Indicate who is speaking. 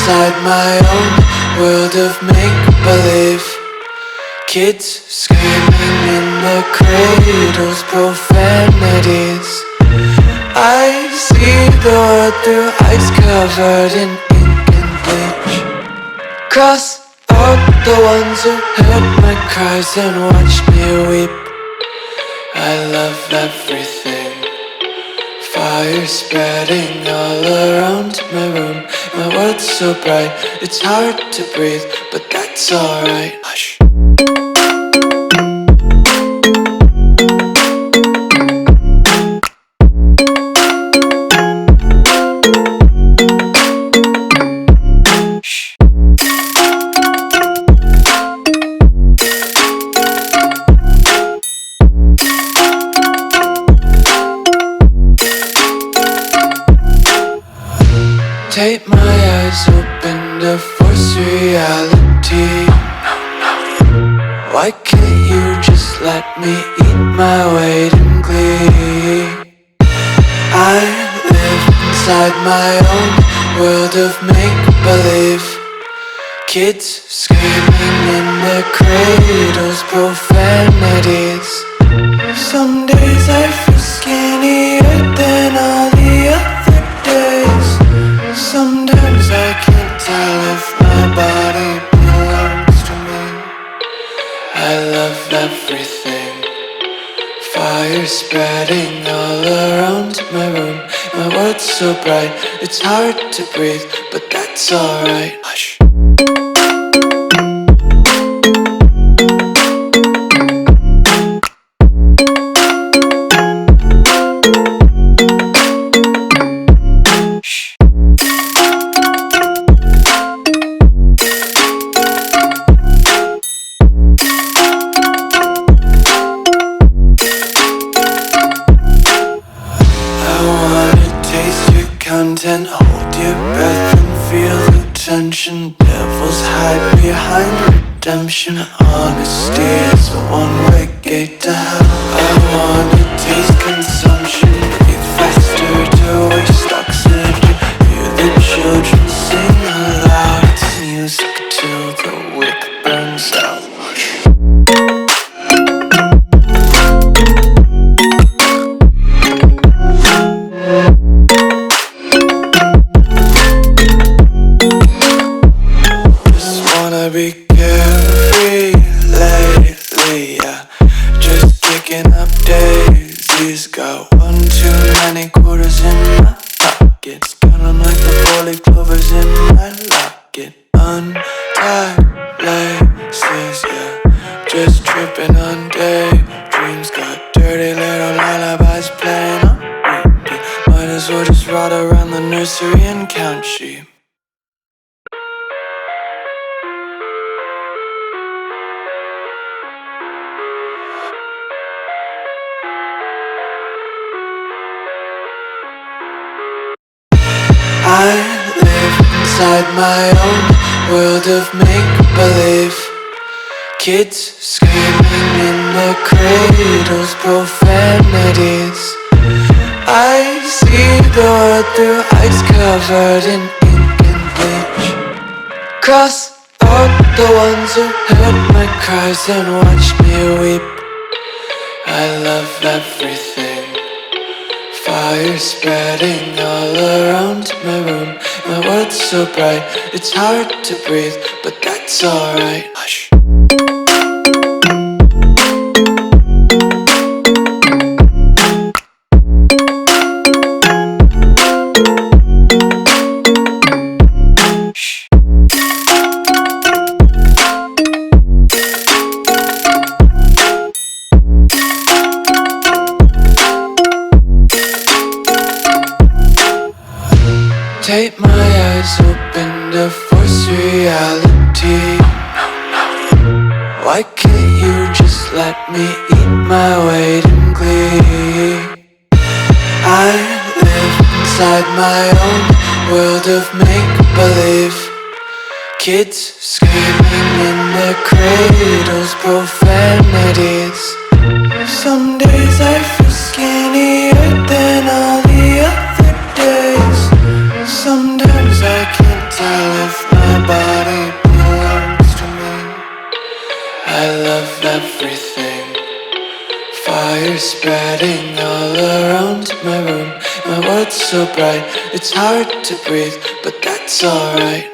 Speaker 1: inside my own world of make-believe. Kids screaming in their cradles, profanities. I see the world through ice covered in ink and bleach. Cross out the ones who heard my cries and watched me weep. I love everything. Fire spreading all around my room. My world's so bright, it's hard to breathe, but that's alright. Hush. Tape my eyes open to force reality. Why can't you just let me eat my weight in glee? I live inside my own world of make-believe. Kids screaming in their cradles, profanities. Some days I feel skinnier than all the other days. Sometimes I can't tell if my body belongs to me. I love everything. Fire spreading all around my room. My world's so bright, it's hard to breathe, but that's alright. Hush. Content, hold your breath and feel the tension. Devils hide behind redemption. Honesty is a one-way gate to hell. I wanna taste consumption. Breathe faster to waste oxygen. Hear the children sing aloud. It's music till the wick burns out. Be carefree lately, yeah. Just kicking up daisies. Got one too many quarters in my pockets. Count 'em like the four-leaf clovers in my locket. Untied laces, yeah. Just tripping on daydreams. Got dirty little lullabies playing on repeat. Might as well just ride around the nursery and count sheep. I live inside my own world of make-believe. Kids screaming in their cradles, profanities. I see the world through ice covered in ink and bleach. Cross out the ones who heard my cries and watched me weep. I love everything. Fire spreading all around my room. My world's so bright, it's hard to breathe, but that's alright. Hush. Tape my eyes open to force reality. Why can't you just let me eat my weight in glee? I live inside my own world of make-believe. Kids screaming in their cradles, profanities. Some days I feel skinnier than all the other days. Sometimes I can't tell if my room. My world's so bright, it's hard to breathe, but that's alright.